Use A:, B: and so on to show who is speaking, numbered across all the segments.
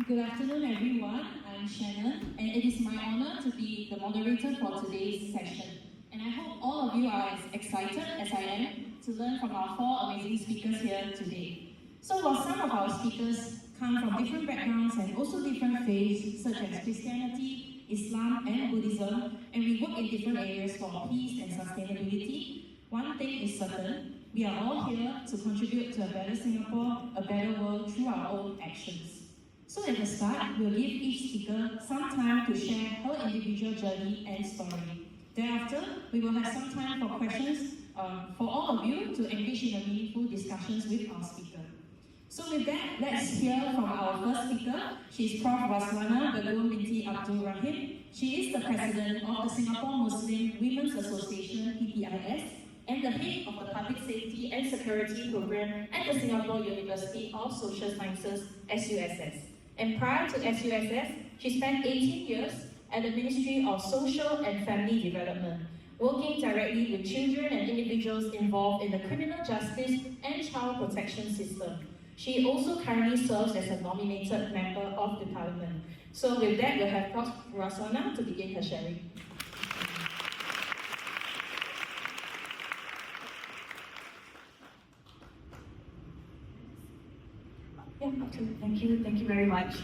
A: Good afternoon, everyone. I'm Shannon, and it is my honor to be the moderator for today's session. And I hope all of you are as excited as I am to learn from our four amazing speakers here today. So while some of our speakers come from different backgrounds and also different faiths, such as Christianity, Islam, and Buddhism, and we work in different areas for peace and sustainability, one thing is certain, we are all here to contribute to a better Singapore, a better world through our own actions. So at the start, we'll give each speaker some time to share her individual journey and story. Thereafter, we will have some time for questions for all of you to engage in a meaningful discussions with our speaker. So with that, let's hear from our first speaker. She's Prof. Raslana Begum binti Abdul Rahim. She is the president of the Singapore Muslim Women's Association, PPIS, and the head of the Public Safety and Security Program at the Singapore University of Social Sciences, SUSS. And prior to SUSS, she spent 18 years at the Ministry of Social and Family Development, working directly with children and individuals involved in the criminal justice and child protection system. She also currently serves as a nominated member of the Parliament. So with that, we'll have Prof. Raslana to begin her sharing.
B: Yeah, thank you very much.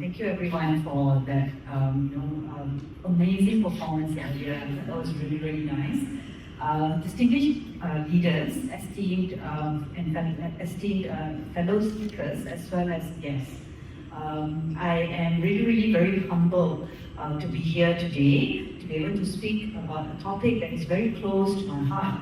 B: Thank you everyone for that amazing performance earlier. That was really nice. Distinguished leaders, esteemed fellow speakers, as well as guests. I am really very humbled to be here today, to be able to speak about a topic that is very close to my heart.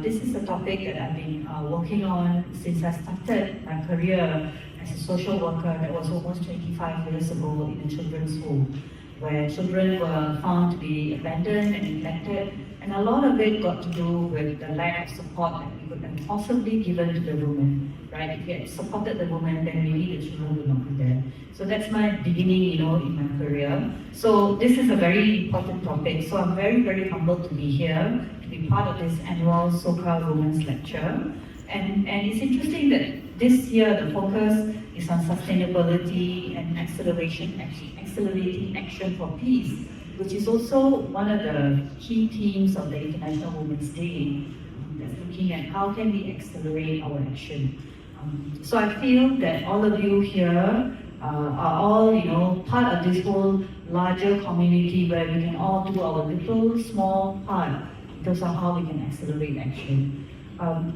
B: This is a topic that I've been working on since I started my career as a social worker. That was almost 25 years ago in a children's home, where children were found to be abandoned and neglected, and a lot of it got to do with the lack of support that we could have possibly given to the women, right? If we had supported the women, then maybe the children would not be there. So that's my beginning, in my career. So this is a very important topic. So I'm very humbled to be here, to be part of this annual Soka Women's Lecture. And it's interesting that this year the focus is on sustainability and accelerating action for peace, which is also one of the key themes of the International Women's Day, that's looking at how can we accelerate our action. So I feel that all of you here are all, part of this whole larger community where we can all do our little small part in terms of how we can accelerate action.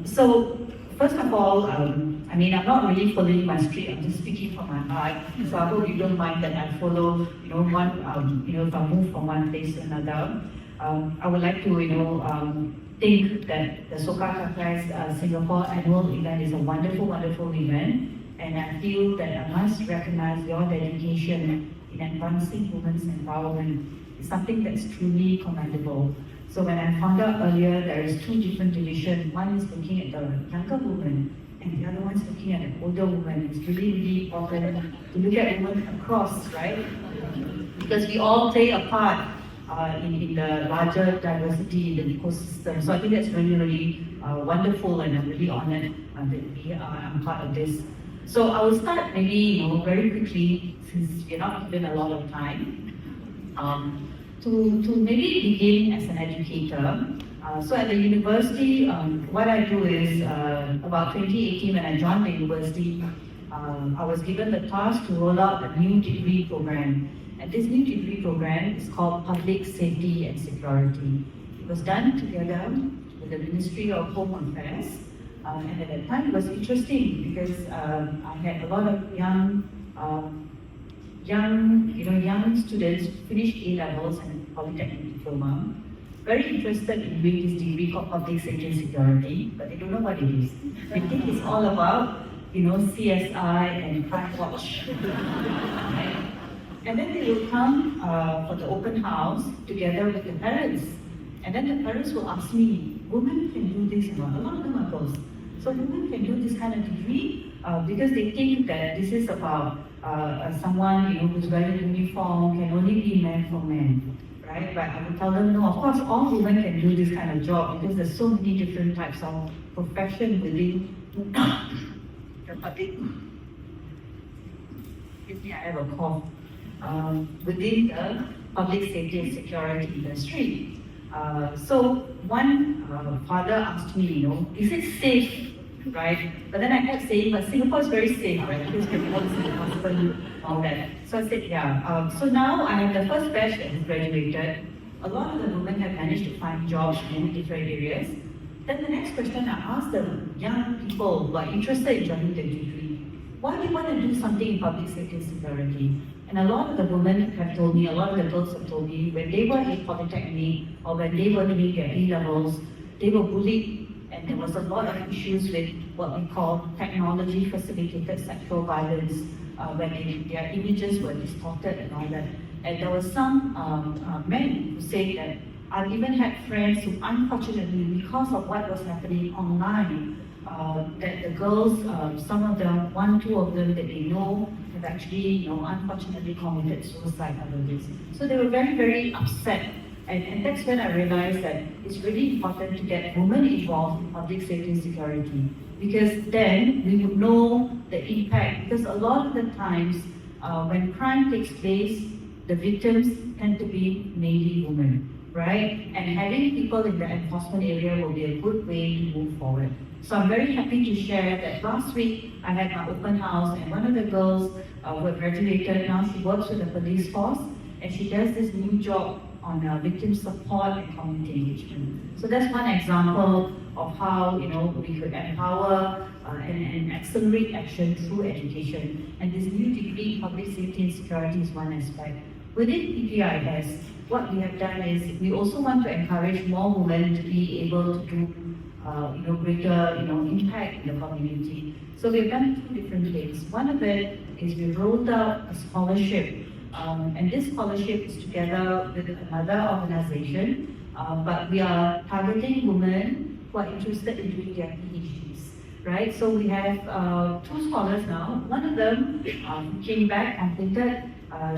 B: So first of all, I'm not really following my script, I'm just speaking from my heart. So I hope you don't mind that I follow, if I move from one place to another. I would like to, think that the Soka Kakai's Singapore annual event is a wonderful event. And I feel that I must recognize your dedication in advancing women's empowerment. It's something that's truly commendable. So when I found out earlier, there is two different divisions. One is looking at the younger woman, and the other one is looking at the older woman. It's really important to look at women across, right? Because we all play a part in the larger diversity in the ecosystem. So I think that's really wonderful, and I'm really honored that I'm part of this. So I will start maybe very quickly, since we're not given a lot of time. To maybe begin as an educator. So at the university, what I do is, about 2018 when I joined the university, I was given the task to roll out a new degree program. And this new degree program is called Public Safety and Security. It was done together with the Ministry of Home Affairs. And at that time it was interesting because I had a lot of young students finish A-levels and polytechnic diploma, very interested in doing this degree called Public Safety and Security, but they don't know what it is. They think it's all about, CSI and crime watch. And then they will come for the open house together with the parents. And then the parents will ask me, women can do this, a lot of them are girls. So women can do this kind of degree because they think that this is about someone who's wearing a uniform can only be meant for men, right? But I would tell them, no, of course all women can do this kind of job because there's so many different types of profession within the public excuse me, I have a cough, within the public safety and security industry. So one father asked me, is it safe, right? But then I kept saying, but Singapore is very safe, right? Because we're all in the hospital, all that. So I said, yeah. So now I have the first batch that has graduated. A lot of the women have managed to find jobs in many different areas. Then the next question I asked the young people who are interested in joining the degree, why do you want to do something in public safety and security? And a lot of the women have told me, a lot of the girls have told me, when they were in polytechnic or when they were doing their A-levels, they were bullied, and there was a lot of issues with what we call technology-facilitated sexual violence, when their images were distorted and all that. And there were some men who said that I've even had friends who, unfortunately, because of what was happening online, that the girls, some of them, one, two of them that they know, have actually, unfortunately committed suicide out of this. So they were very, very upset. And that's when I realized that it's really important to get women involved in public safety and security. Because then we would know the impact. Because a lot of the times, when crime takes place, the victims tend to be mainly women, right? And having people in the enforcement area will be a good way to move forward. So I'm very happy to share that last week I had my open house, and one of the girls who had graduated, now she works with the police force, and she does this new job on victim support and community engagement. So that's one example of how we could empower and accelerate action through education. And this new degree in public safety and security is one aspect. Within PPIS, what we have done is we also want to encourage more women to be able to do greater impact in the community. So we've done two different things. One of it is we rolled out a scholarship, and this scholarship is together with another organization, but we are targeting women who are interested in doing their PhDs, right? So we have two scholars now. One of them came back, completed.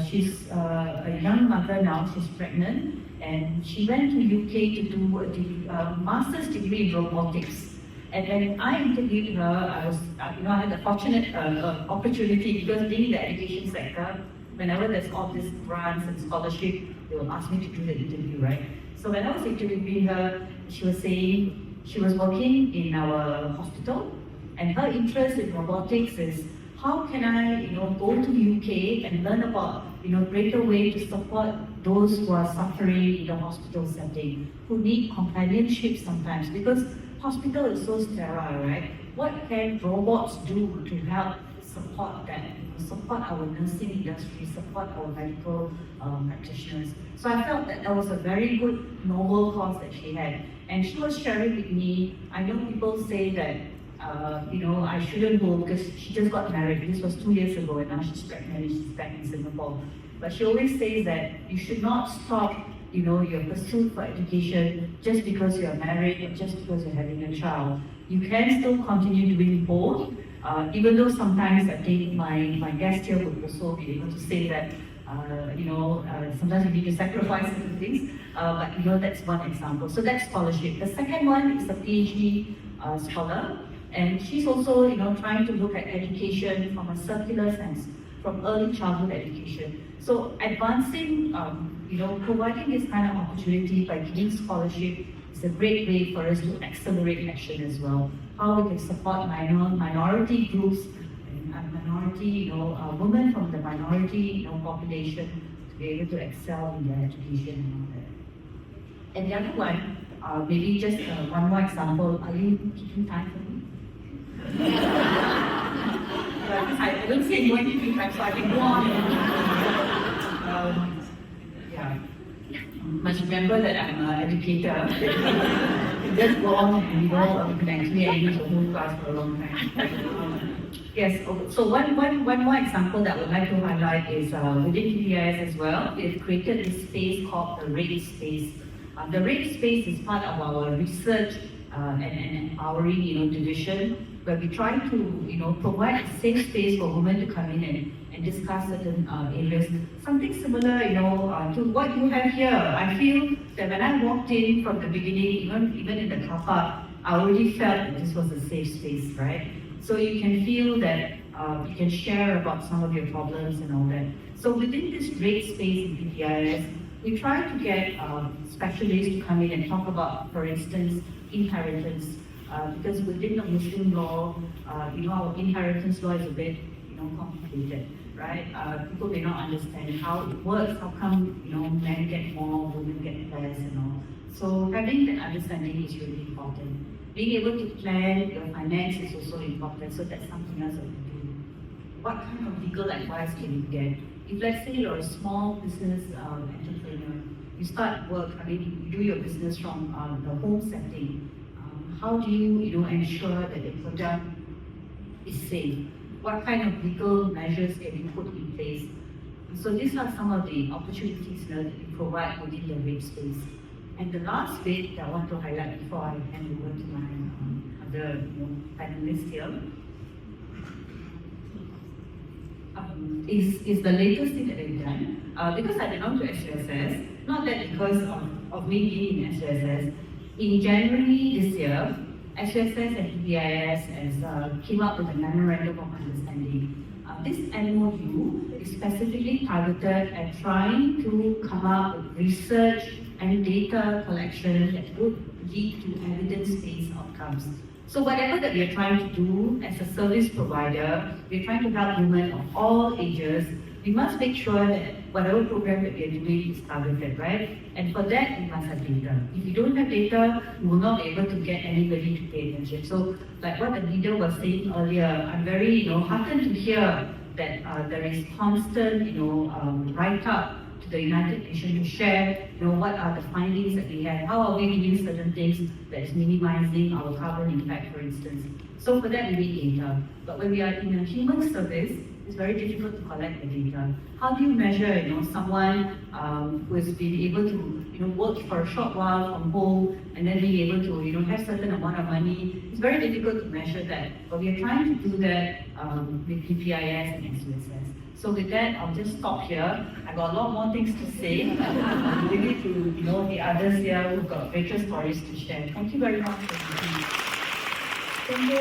B: She's a young mother now, she's pregnant, and she went to UK to do a master's degree in robotics. And when I interviewed her, I was, I had the fortunate opportunity, because being in the education sector, whenever there's all these grants and scholarship, they will ask me to do the interview, right? So when I was interviewing her, she was saying she was working in our hospital, and her interest in robotics is, how can I, go to UK and learn about, greater way to support those who are suffering in the hospital setting, who need companionship sometimes, because hospital is so sterile, right? What can robots do to help support that, support our nursing industry, support our medical practitioners? So I felt that that was a very good, noble cause that she had. And she was sharing with me, I know people say that I shouldn't go because she just got married. This was 2 years ago, and now she's pregnant and she's back in Singapore. But she always says that you should not stop, your pursuit for education just because you're married or just because you're having a child. You can still continue doing both, even though sometimes I think my guest here would also be able to say that sometimes you need to sacrifice certain things, but that's one example. So that's scholarship. The second one is a PhD scholar. And she's also, trying to look at education from a circular sense, from early childhood education. So advancing, providing this kind of opportunity by giving scholarship is a great way for us to accelerate action as well. How we can support minority groups, and minority, women from the minority, population to be able to excel in their education and all that. And the other one, maybe just one more example. Are you keeping time for me? I don't see anyone keeping time, so I can go on. Must remember that I'm an educator. Just go on and we can actually engage the whole class for a long time. Yes, so one more example that I would like to highlight is within PPIS as well, we've created this space called the RAPE space. The RAPE space is part of our research and empowering division, where we try to provide a safe space for women to come in and discuss certain areas. Something similar to what you have here. I feel that when I walked in from the beginning, even in the car park, I already felt that this was a safe space, right? So you can feel that you can share about some of your problems and all that. So within this great space in PPIS, we try to get specialists to come in and talk about, for instance, inheritance. Because within the Muslim law, our inheritance law is a bit, complicated, right? People may not understand how it works. How come, men get more, women get less, and all. So having that understanding is really important. Being able to plan your finance is also important. So that's something else that we do. What kind of legal advice can you get? If let's say you're a small business entrepreneur, you start work, you do your business from the home setting. How do you ensure that the product is safe? What kind of legal measures can you put in place? So these are some of the opportunities that we provide within the RAPE space. And the last bit that I want to highlight before I hand over to my other panelists here is the latest thing that they've done. Because I belong to SUSS, not that because of me being in SUSS, in January this year, SUSS and PPIS came up with a memorandum of understanding. This MOU is specifically targeted at trying to come up with research and data collection that would lead to evidence-based outcomes. So whatever that we are trying to do as a service provider, we're trying to help women of all ages. We must make sure that whatever program that we are doing is targeted, right? And for that, we must have data. If you don't have data, you will not be able to get anybody to pay attention. So, like what the leader was saying earlier, I'm very, heartened to hear that there is constant, write-up to the United Nations to share, what are the findings that we have, how are we doing certain things that is minimizing our carbon impact, for instance. So for that, we need data. But when we are in a human service, it's very difficult to collect the data. How do you measure, someone who has been able to, work for a short while from home and then being able to, have certain amount of money? It's very difficult to measure that. But we are trying to do that with PPIS and SUSS. So with that, I'll just stop here. I got a lot more things to say. Maybe to the others here who've got greater stories to share. Thank you very much for listening.
A: Thank you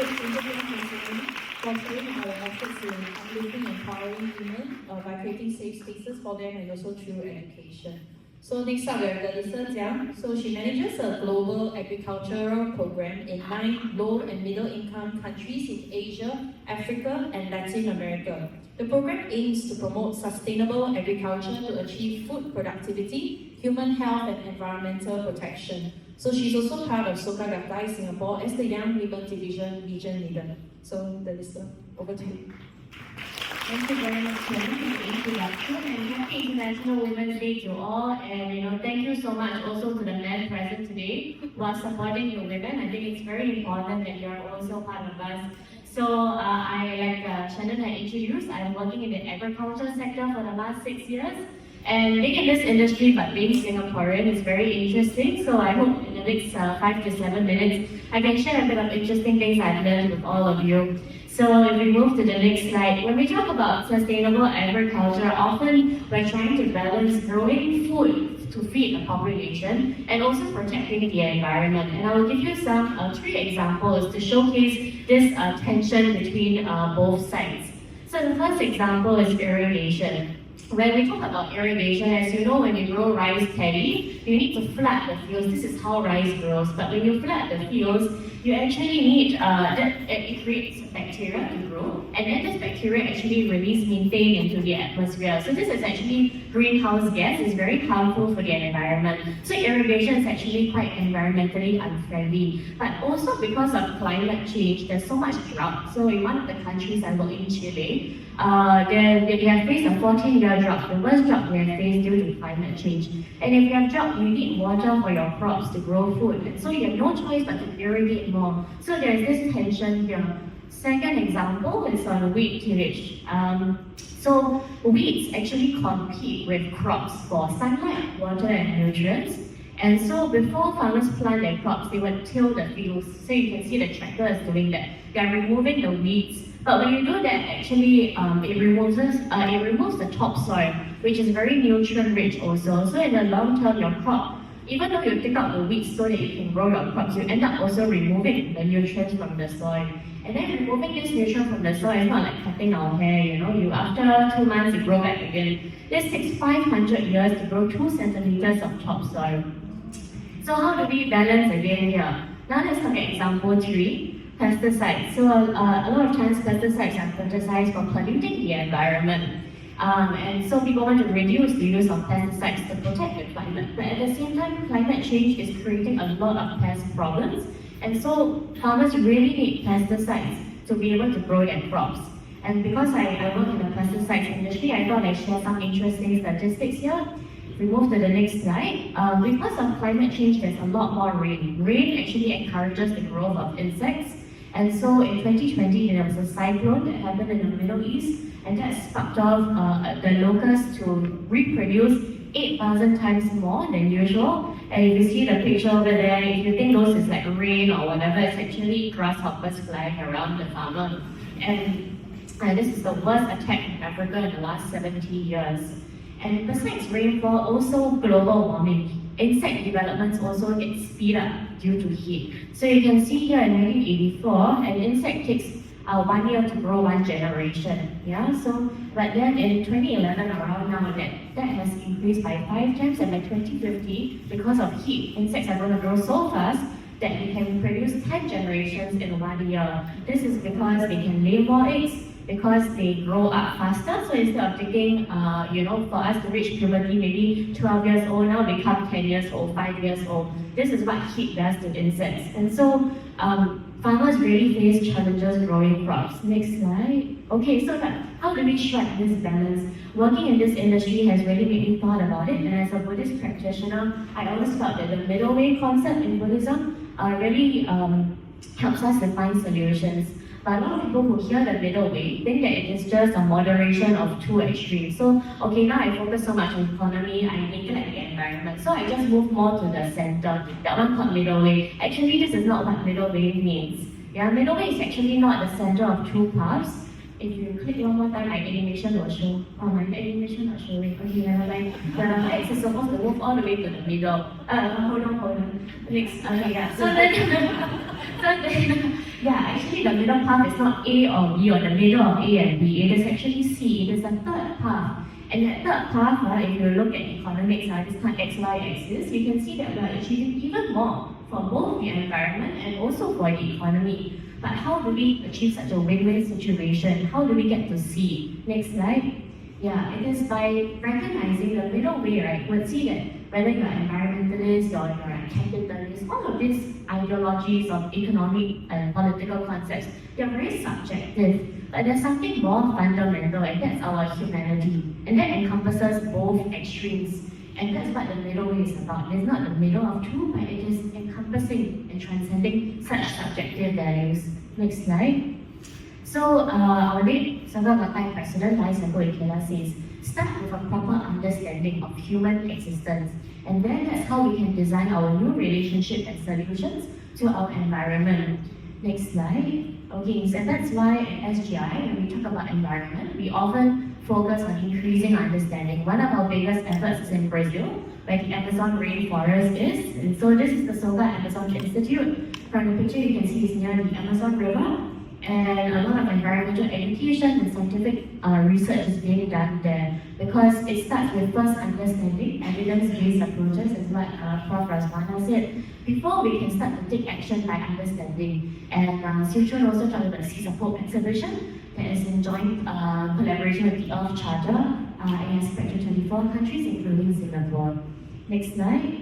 A: for sharing our efforts in uplifting and empowering women by creating safe spaces for them and also through education. So next up we have Lisa Jiang. So she manages a global agricultural program in 9 low and middle income countries in Asia, Africa and Latin America. The program aims to promote sustainable agriculture to achieve food productivity, human health and environmental protection. So she's also part of Soka Singapore as the Young Women Division Region Leader. So Lisa, over to you.
C: Thank you very much for the introduction and happy International Women's Day to all. And thank you so much also to the men present today who are supporting the women. I think it's very important that you're also part of us. So like Shannon had introduced, I'm working in the agriculture sector for the last 6 years. And being in this industry but being Singaporean is very interesting. So I hope in the next 5 to 7 minutes I can share a bit of interesting things I've learned with all of you. So if we move to the next slide, when we talk about sustainable agriculture, often we're trying to balance growing food to feed the population and also protecting the environment. And I will give you some 3 examples to showcase this tension between both sides. So the first example is irrigation. When we talk about irrigation, as you know, when you grow rice paddy, you need to flood the fields. This is how rice grows. But when you flood the fields, you actually need it creates bacteria to grow, and then this bacteria actually release methane into the atmosphere. So this is actually greenhouse gas. It's very harmful for the environment. So irrigation is actually quite environmentally unfriendly. But also because of climate change, there's so much drought. So in one of the countries I work in Chile, they have faced a 14-year drought, the worst drought we have faced due to climate change. And if you have drought, you need water for your crops to grow food. And so you have no choice but to irrigate more. So there is this tension here. Second example is on wheat tillage. So weeds actually compete with crops for sunlight, water and nutrients. And so before farmers plant their crops, they would till the fields. So you can see the tractor is doing that. They are removing the weeds. But when you do that, actually it removes the topsoil, which is very nutrient rich also. So in the long term, your crop, even though you take out the weeds so that you can grow your crops, you end up also removing the nutrients from the soil. And then removing this nutrient from the soil is not like cutting our hair, you after 2 months you grow back again. This takes 500 years to grow 2 centimeters of topsoil. So how do we balance again here? Now let's look at example 3, pesticides. So a lot of times pesticides are criticized for polluting the environment. And so people want to reduce the use of pesticides to protect the climate. But at the same time, climate change is creating a lot of pest problems. And so farmers really need pesticides to be able to grow their crops. And because I work in the pesticides industry, I thought I'd share some interesting statistics here. If we move to the next slide, because of climate change, there's a lot more rain. Rain actually encourages the growth of insects. And so in 2020, there was a cyclone that happened in the Middle East, and that sparked off the locusts to reproduce 8,000 times more than usual. And if you see the picture over there, if you think those is like rain or whatever, it's actually grasshoppers flying around the farmer. And this is the worst attack in Africa in the last 70 years. And besides rainfall, also global warming. Insect developments also get speed up due to heat. So you can see here in 1984, an insect takes 1 year to grow 1 generation. But then in 2011, around now, that has increased by 5 times, and by 2050, because of heat, insects are going to grow so fast that they can produce 10 generations in 1 year. This is because they can lay more eggs, because they grow up faster. So instead of taking, for us to reach puberty, maybe 12 years old, now become 10 years old, 5 years old. This is what heat does to insects. And so farmers really face challenges growing crops. Next slide. Okay, so how do we strike this balance? Working in this industry has really made me thought about it. And as a Buddhist practitioner, I always felt that the middle way concept in Buddhism really helps us to find solutions. But a lot of people who hear the middle way think that it is just a moderation of 2 extremes. So, okay, now I focus so much on economy, I neglect the environment. So I just move more to the center, that one called middle way. Actually, this is not what middle way means. Middle way is actually not the center of 2 paths. If you click one more time, my animation will show. Oh, my animation not showing. Okay, never mind. The X is supposed to move all the way to the middle. Hold on. Next. So then, actually the middle path is not A or B or the middle of A and B. It is actually C. It is the third path. And that third path, if you look at economics, this kind of XY axis, you can see that we are achieving even more for both the environment and also for the economy. But how do we achieve such a win-win situation? How do we get to C? Next slide. It is by recognizing the middle way, right? We'll see that whether you're an environmentalist or you're a capitalist, all of these ideologies of economic and political concepts, they're very subjective. But there's something more fundamental, and that's our humanity. And that encompasses both extremes. And that's what the middle way is about. It's not the middle of 2, but it is encompassing and transcending such subjective values. Next slide. So our late Soka Gakkai President Lai Sembo Ikela says, start with a proper understanding of human existence. And then that's how we can design our new relationship and solutions to our environment. Next slide. Okay, so that's why at SGI, when we talk about environment, we often focus on increasing understanding. One of our biggest efforts is in Brazil, where the Amazon rainforest is. And so this is the Soka Amazon Institute. From the picture you can see it's near the Amazon River. And a lot of environmental education and scientific research is being done there, because it starts with first understanding, evidence-based approaches, is what Prof. Raswana said, before we can start to take action by understanding. And Sichuan also talked about the Seas of Hope exhibition that is in joint collaboration with the Earth Charter. It has spread to 24 countries, including Singapore. Next slide.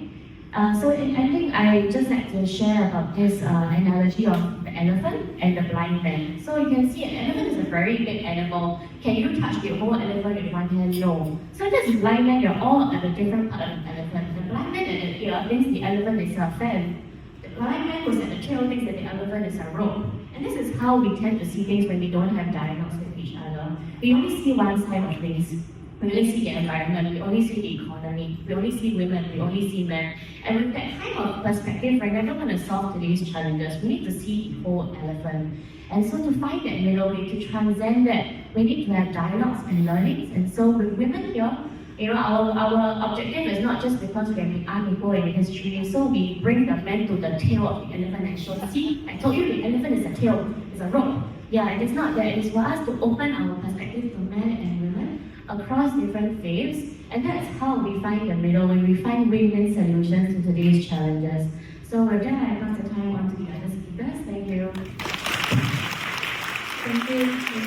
C: So in ending, I just like to share about this analogy of the elephant and the blind man. So you can see an elephant is a very big animal. Can you touch the whole elephant with one hand? No. So this blind man, you're all at a different part of the elephant. The blind man at the ear thinks the elephant is a fan. The blind man who's at the tail thinks that the elephant is a rope. And this is how we tend to see things when we don't have dialogues with each other. We only see one side of things. We only see the environment, we only see the economy, we only see women, we only see men. And with that kind of perspective, we're never going to solve today's challenges. We need to see the whole elephant. And so to find that middle way, to transcend that, we need to have dialogues and learnings. And so with women here, our objective is not just because we have been unequal in history, so we bring the men to the tail of the elephant and show, see, I told you the elephant is a tail, it's a rope. Yeah, it is not that. It is for us to open our perspective to men and women across different faiths, and that's how we find the middle, when we find win-win solutions to today's challenges. So with that, I pass the time on to the other speakers. Thank you.
A: Thank you,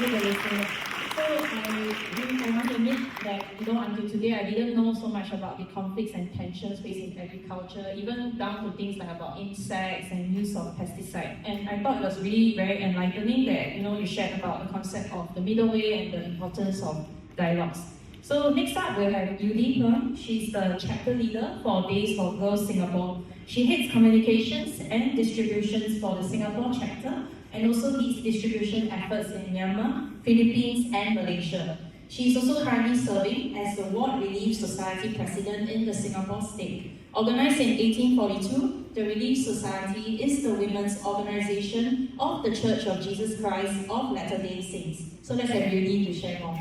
A: Melissa. So I want to admit that until today I didn't know so much about the conflicts and tensions facing agriculture, even down to things like about insects and use of pesticides. And I thought it was really very enlightening that you shared about the concept of the middle way and the importance of dialogues. So next up we'll have Yudi Huang. She's the chapter leader for Days for Girls Singapore. She heads communications and distributions for the Singapore chapter, and also leads distribution efforts in Myanmar, Philippines, and Malaysia. She is also currently serving as the Ward Relief Society President in the Singapore state. Organized in 1842, the Relief Society is the women's organization of the Church of Jesus Christ of Latter-day Saints. So let's have Yudi to share more.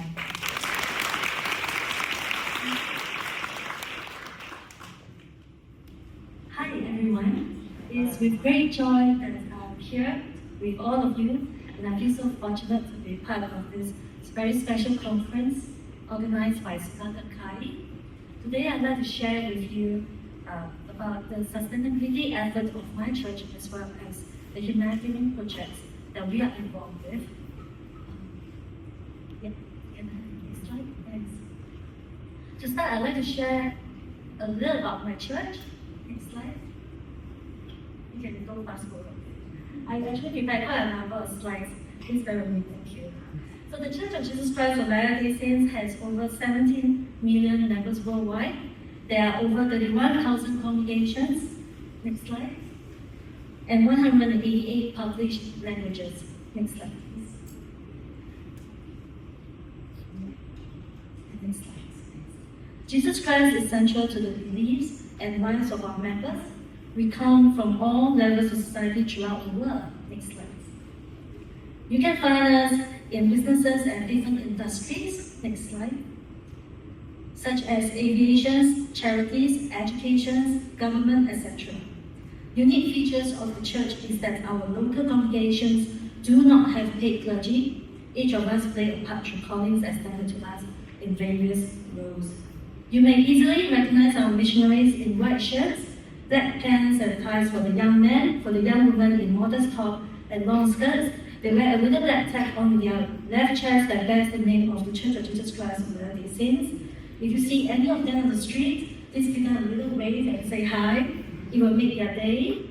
D: Hi everyone, it's with great joy that I'm here with all of you, and I feel so fortunate to be part of this very special conference organized by Soka. Today I'd like to share with you about the sustainability effort of my church as well as the humanitarian projects that we are involved with. Next slide, thanks. To start, I'd like to share a little about my church. Next slide. You can go fast forward. I actually prepared quite a number of slides. Please bear with me, thank you. So the Church of Jesus Christ of Latter-day Saints has over 17 million members worldwide. There are over 31,000 congregations. Next slide. And 188 published languages. Next slide, please. Next slide. Jesus Christ is central to the beliefs and lives of our members. We come from all levels of society throughout the world. Next slide. You can find us in businesses and different industries. Next slide. Such as aviation, charities, education, government, etc. Unique features of the church is that our local congregations do not have paid clergy. Each of us play a part through callings extended to us in various roles. You may easily recognize our missionaries in white shirts, black pants and ties for the young men, for the young women in modest top and long skirts. They wear a little black tag on their left chest that bears the name of the Church of Jesus Christ of Latter-day Saints. If you see any of them on the street, please give them a little wave and say hi. It will make their day.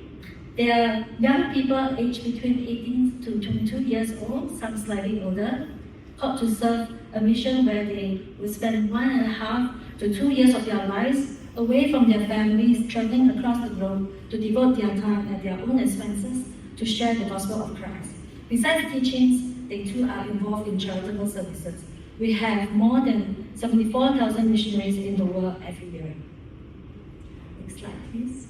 D: They are young people aged between 18 to 22 years old, some slightly older, called to serve a mission where they will spend 1.5 to 2 years of their lives away from their families, traveling across the globe to devote their time at their own expenses to share the gospel of Christ. Besides teachings, they too are involved in charitable services. We have more than 74,000 missionaries in the world every year. Next slide, please.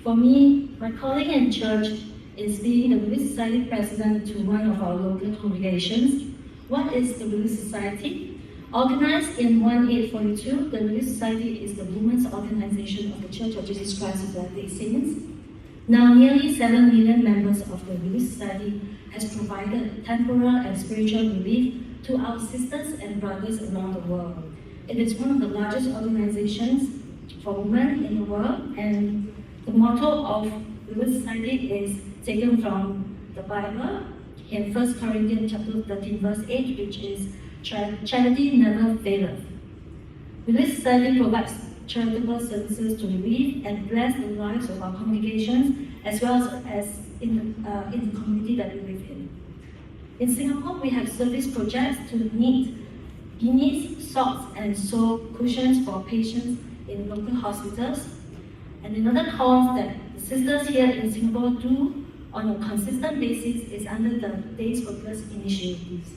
D: For me, my calling in church is being the Relief Society president to one of our local congregations. What is the Relief Society? Organized in 1842, the Relief Society is the women's organization of the Church of Jesus Christ of Latter-day Saints. Now, nearly 7 million members of the Relief Society has provided temporal and spiritual relief to our sisters and brothers around the world. It is one of the largest organizations for women in the world, and the motto of the Relief Society is taken from the Bible in 1 Corinthians chapter 13, verse 8, which is, charity never faileth. Relief Society provides charitable services to relieve and bless the lives of our congregations as well as in the community that we live in. In Singapore, we have service projects to knit guineas, socks, and sew cushions for patients in local hospitals. And another cause that the sisters here in Singapore do on a consistent basis is under the Days for Girls initiatives.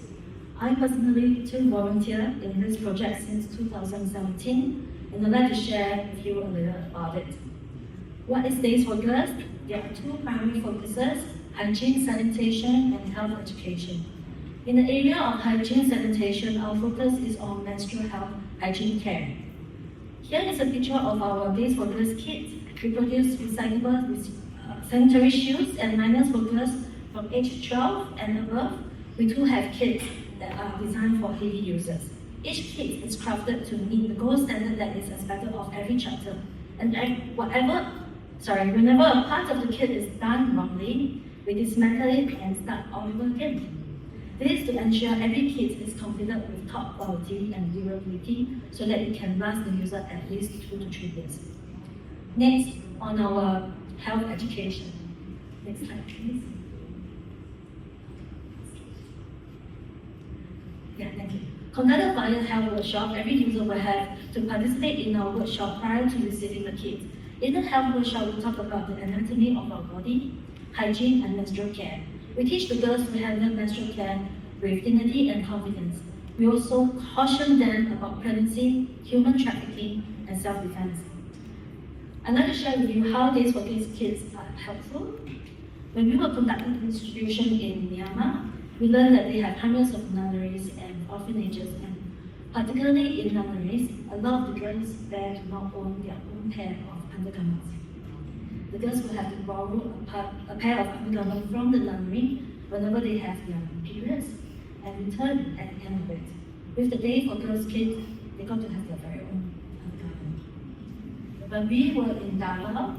D: I personally too volunteer in this project since 2017, and I'd like to share with you a little about it. What is Days for Girls? There are two primary focuses: hygiene, sanitation, and health education. In the area of hygiene sanitation, our focus is on menstrual health hygiene care. Here is a picture of our Days for Girls kit. We produce recyclable sanitary shoes and liners for girls from age 12 and above, we do have kits that are designed for heavy users. Each kit is crafted to meet the gold standard that is expected of every chapter. And whenever a part of the kit is done wrongly, we dismantle it and start all over again. This is to ensure every kit is completed with top quality and durability so that it can last the user at least 2 to 3 years. Next, on our health education. Next slide, please. Yeah, thank you. Conducted via health workshop, every user will have to participate in our workshop prior to receiving the kit. In the health workshop, we talk about the anatomy of our body, hygiene, and menstrual care. We teach the girls to handle menstrual care with dignity and confidence. We also caution them about pregnancy, human trafficking, and self-defense. I'd like to share with you how Days for These kids are helpful. When we were conducting distribution in Myanmar, we learned that they have hundreds of nunneries and orphanages, and particularly in nunneries, a lot of the girls there do not own their own pair of undergarments. The girls will have to borrow a pair of undergarments from the nunnery whenever they have their periods and return at the end of it. With the Day for Girls kit, they got to have their very own undergarment. When we were in Davao,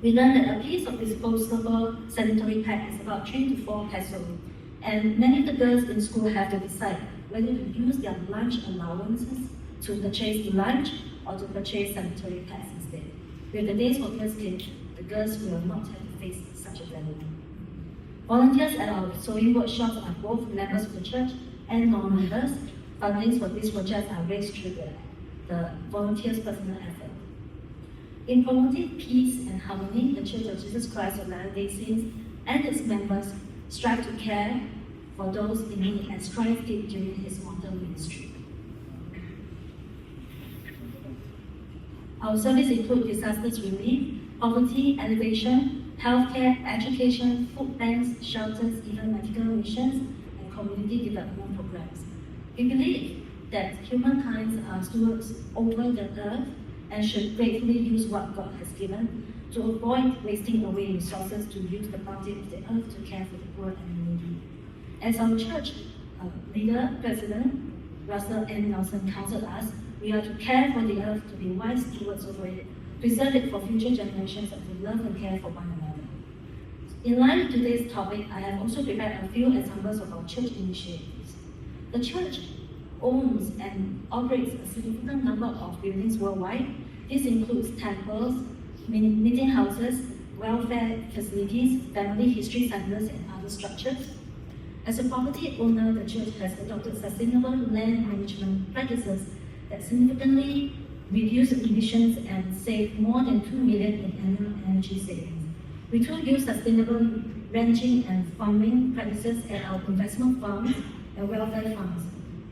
D: we learned that a piece of disposable sanitary pad is about 3 to 4 pesos, and many of the girls in school have to decide whether to use their lunch allowances to purchase lunch or to purchase sanitary pads instead. With the Days for Girls kit, the girls will not have to face such a dilemma. Volunteers at our sewing workshops are both members of the church and non-members. Fundings for these projects are raised through the volunteers' personal effort. In promoting peace and harmony, the Church of Jesus Christ of Latter-day Saints and its members strive to care for those in need as Christ did during his mortal ministry. Our service includes disasters relief, poverty alleviation, healthcare, education, food banks, shelters, even medical missions, and community development programs. We believe that humankind are stewards over the earth and should gratefully use what God has given to avoid wasting away resources to use the bounty of the earth to care for the poor and the needy. As our church leader, President Russell M. Nelson counseled us, we are to care for the earth, to be wise stewards over it, preserve it for future generations, and to love and care for one another. In line with today's topic, I have also prepared a few examples of our church initiatives. The church owns and operates a significant number of buildings worldwide. This includes temples, meeting houses, welfare facilities, family history centers, and other structures. As a property owner, the church has adopted sustainable land management practices that significantly reduce emissions and save more than 2 million in annual energy savings. We too use sustainable ranching and farming practices at our investment farms and welfare farms.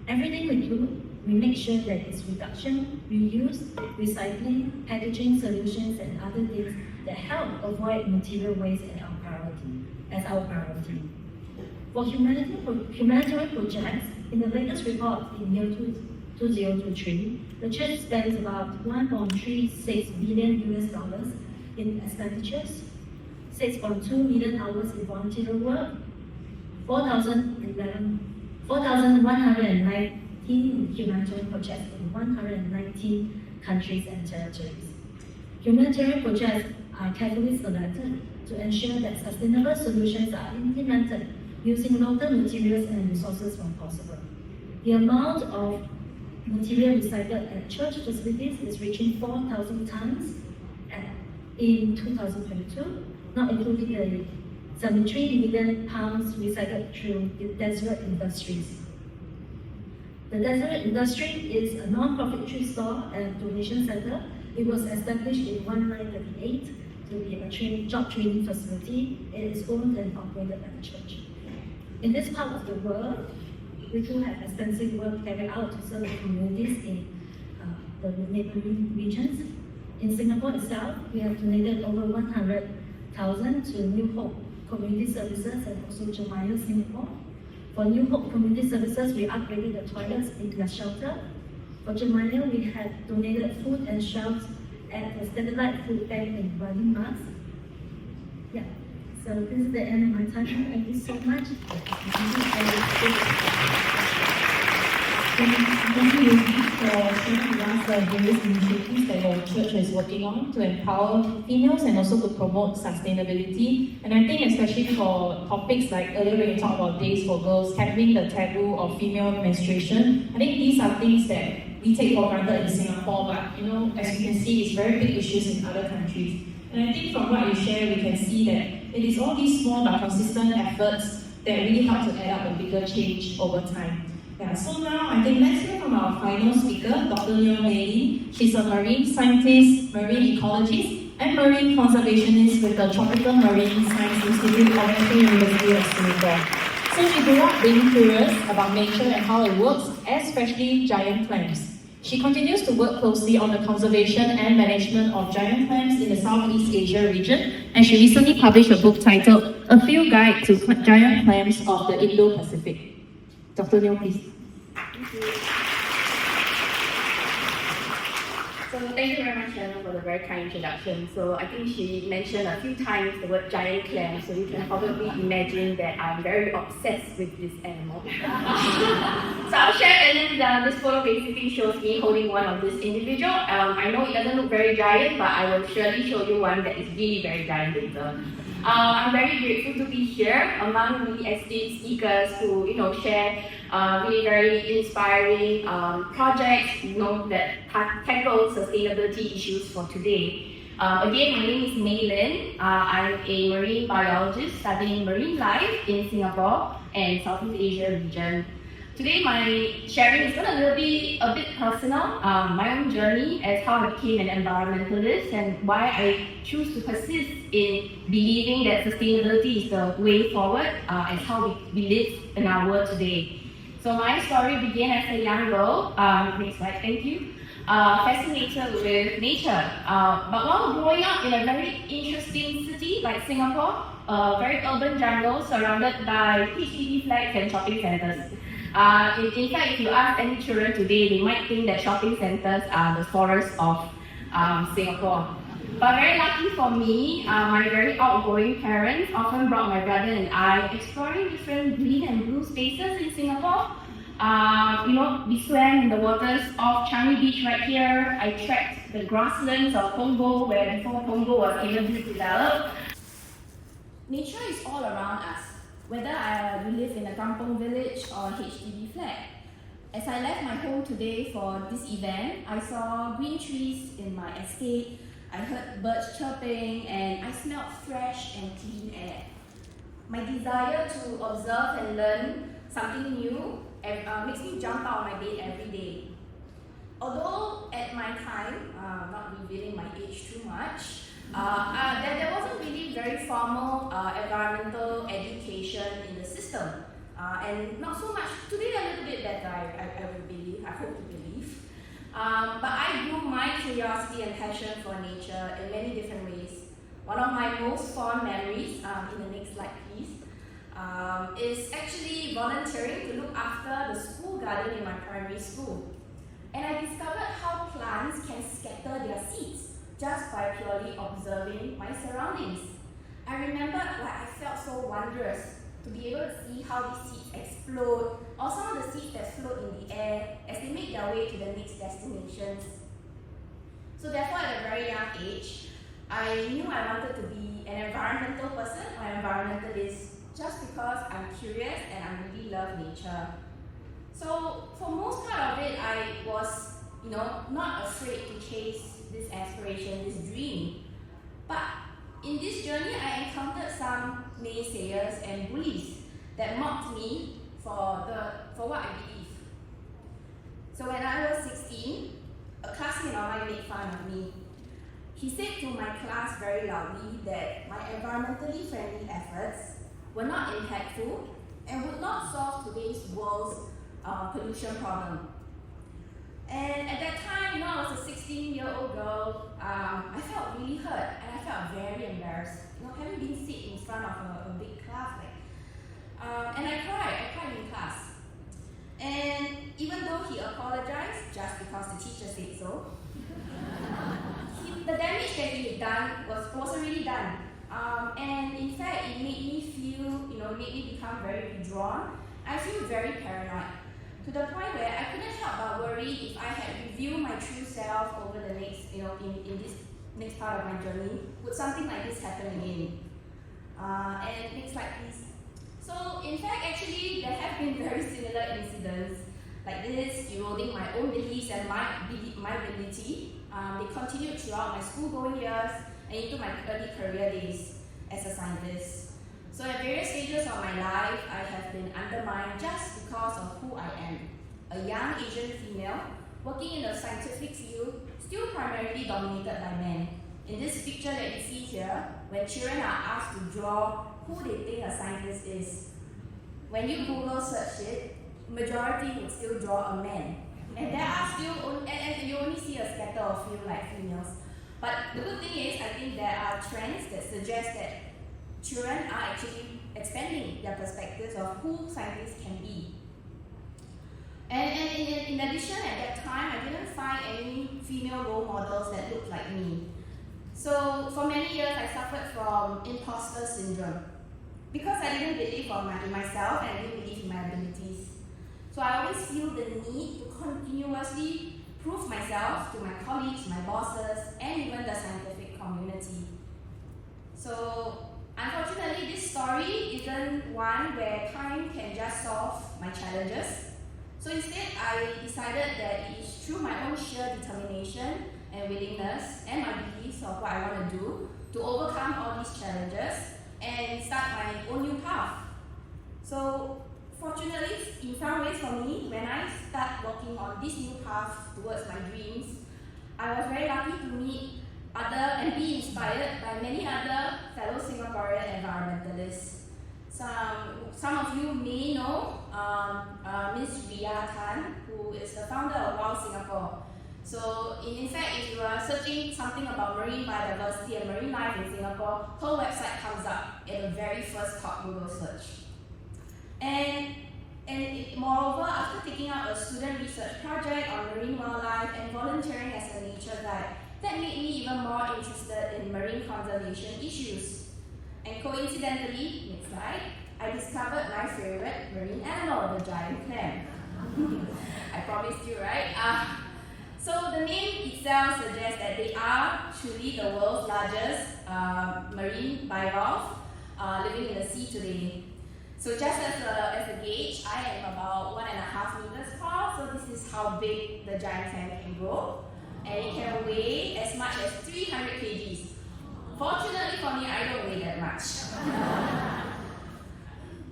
D: Everything we do, we make sure that it's reduction, reuse, recycling, packaging solutions, and other things that help avoid material waste as our priority. For humanitarian projects, in the latest report in year 2023, the church spends about $1.36 billion in expenditures, 6.2 million hours in volunteer work, 4,119 humanitarian projects in 119 countries and territories. Humanitarian projects are carefully selected to ensure that sustainable solutions are implemented using local materials and resources when possible. The amount of material recycled at church facilities is reaching 4,000 tons in 2022, not including the 73 million pounds recycled through the Deseret Industries. The Deseret Industry is a non-profit thrift store and donation center. It was established in 1938 to be a job training facility. It is owned and operated by the church. In this part of the world, we do have extensive work carried out to serve communities in the neighboring regions. In Singapore itself, we have donated over 100,000 to New Hope Community Services and also Jeremiah Singapore. For New Hope Community Services, we upgraded the toilets in their shelter. For Jeremiah, we had donated food and shelves at the Standardized Food Bank in Radin Mas. Yeah. So this is the end of my time. Thank you so much.
A: Thank you, Ruby, for sharing with us the various initiatives that your church is working on to empower females and also to promote sustainability. And I think especially for topics like earlier when you talked about Days for Girls, tackling the taboo of female menstruation, I think these are things that we take for granted in Singapore, but as you can see, it's very big issues in other countries. And I think from what you share, we can see that it is all these small but consistent efforts that really help to add up a bigger change over time. Yeah, so now I think let's hear from our final speaker, Dr. Leon Bailey. She's a marine scientist, marine ecologist, and marine conservationist with the Tropical Marine Science Institute of National University of Singapore. So she grew up being curious about nature and how it works, especially giant clams. She continues to work closely on the conservation and management of giant clams in the Southeast Asia region, and she recently published a book titled A Field Guide to Giant Clams of the Indo-Pacific. Dr. Liu, please.
C: Thank you. So thank you very much, Shannon, for the very kind introduction. So I think she mentioned a few times the word giant clam, so you can probably imagine that I'm very obsessed with this animal. So I'll share, and then this photo basically shows me holding one of this individual. I know it doesn't look very giant, but I will surely show you one that is really very giant later. I'm very grateful to be here among really esteemed speakers who, share really very inspiring projects, that tackle sustainability issues for today. Again, my name is Mei Lin. I'm a marine biologist studying marine life in Singapore and Southeast Asia region. Today, my sharing is going to be a bit personal, my own journey as how I became an environmentalist and why I choose to persist in believing that sustainability is the way forward as how we live in our world today. So my story began as a young girl, next slide, thank you, fascinated with nature. But while growing up in a very interesting city like Singapore, a very urban jungle surrounded by HDB flags and shopping centers. In fact, if you ask any children today, they might think that shopping centers are the forests of Singapore. But very lucky for me, my very outgoing parents often brought my brother and I exploring different green and blue spaces in Singapore. We swam in the waters of Changi Beach right here. I trekked the grasslands of Congo, where before Congo was even developed. Nature is all around us, whether we live in a kampong village or a HDB flat. As I left my home today for this event, I saw green trees in my estate, I heard birds chirping, and I smelled fresh and clean air. My desire to observe and learn something new makes me jump out of my bed every day. Although at my time, not revealing my age too much, there wasn't really very formal environmental education in the system. And not so much, today a little bit better, I would believe, I hope to believe. But I grew my curiosity and passion for nature in many different ways. One of my most fond memories, in the next slide please, is actually volunteering to look after the school garden in my primary school. And I discovered how plants can scatter their seeds just by purely observing my surroundings. I remember I felt so wondrous to be able to see how these seeds explode, or some of the seeds that float in the air as they make their way to the next destinations. So therefore, at a very young age, I knew I wanted to be an environmental person or an environmentalist just because I'm curious and I really love nature. So for most part of it, I was, not afraid to chase this aspiration, this dream. But in this journey, I encountered some naysayers and bullies that mocked me for what I believe. So when I was 16, a classmate of mine made fun of me. He said to my class very loudly that my environmentally friendly efforts were not impactful and would not solve today's world's pollution problem. And at that time, I was a 16-year-old girl. I felt really hurt and I felt very embarrassed. Having been sit in front of a big class, and I cried in class. And even though he apologized just because the teacher said so, the damage that he had done was already done.
E: And in fact, it made me feel, it made me become very withdrawn. I feel very paranoid, to the point where I couldn't help but worry if I had revealed my true self over the next, in this next part of my journey, would something like this happen again? And things like this. So, in fact, actually, there have been very similar incidents like this, eroding my own beliefs and my ability. They continued throughout my school-going years and into my early career days as a scientist. So at various stages of my life, I have been undermined just because of who I am. A young Asian female, working in a scientific field, still primarily dominated by men. In this picture that you see here, when children are asked to draw who they think a scientist is, when you Google search it, majority would still draw a man. And there are still, and you only see a scatter of few like females. But the good thing is, I think there are trends that suggest that children are actually expanding their perspectives of who scientists can be. And in addition, at that time, I didn't find any female role models that looked like me. So for many years, I suffered from imposter syndrome because I didn't believe in myself and I didn't believe in my abilities. So I always feel the need to continuously prove myself to my colleagues, my bosses, and even the scientific community. So unfortunately, this story isn't one where time can just solve my challenges. So instead, I decided that it is through my own sheer determination and willingness and my beliefs of what I want to do to overcome all these challenges and start my own new path. So fortunately, in some ways for me, when I start working on this new path towards my dreams, I was very lucky to meet other and be inspired by many other fellow Singaporean environmentalists. Some of you may know Ms. Ria Tan, who is the founder of Wild Singapore. So, in fact, if you are searching something about marine biodiversity and marine life in Singapore, her website comes up in the very first top Google search. And moreover, after taking up a student research project on marine wildlife and volunteering as a nature guide, that made me even more interested in marine conservation issues. And coincidentally, next slide, I discovered my favorite marine animal, the giant clam. I promised you, right? So the name itself suggests that they are truly the world's largest marine bivalve living in the sea today. So just as a gauge, I am about 1.5 meters tall, so this is how big the giant clam can grow. And it can weigh as much as 300 kgs. Fortunately for me, I don't weigh that much.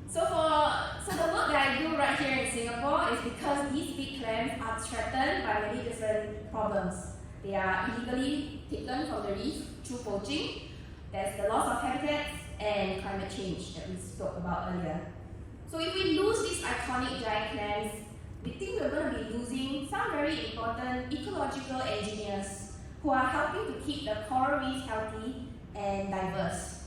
E: So the work that I do right here in Singapore is because these big clams are threatened by many different problems. They are illegally taken from the reef through poaching. There's the loss of habitats and climate change that we spoke about earlier. So if we lose these iconic giant clams, we think we're going to be losing some very important ecological engineers who are helping to keep the coral reefs healthy and diverse.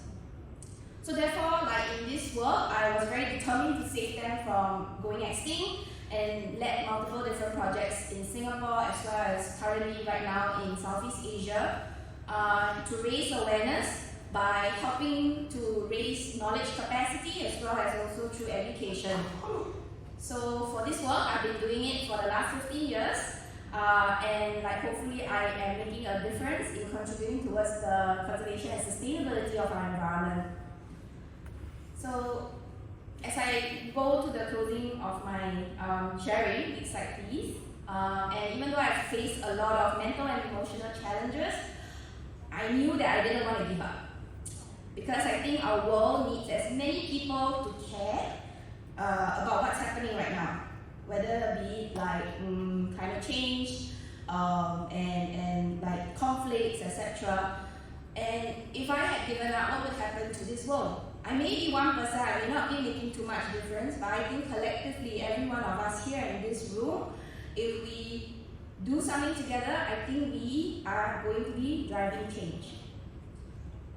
E: So therefore, like in this work, I was very determined to save them from going extinct and led multiple different projects in Singapore as well as currently right now in Southeast Asia to raise awareness by helping to raise knowledge capacity as well as also through education. So for this work, I've been doing it for the last 15 years and like hopefully I am making a difference in contributing towards the conservation and sustainability of our environment. So as I go to the closing of my sharing, next slide please, and even though I've faced a lot of mental and emotional challenges, I knew that I didn't want to give up. Because I think our world needs as many people to care about what's happening right now, whether it be like climate change and like conflicts, etc. And if I had given up, what would happen to this world? I may be one person, I may not be making too much difference, but I think collectively, every one of us here in this room, if we do something together, I think we are going to be driving change.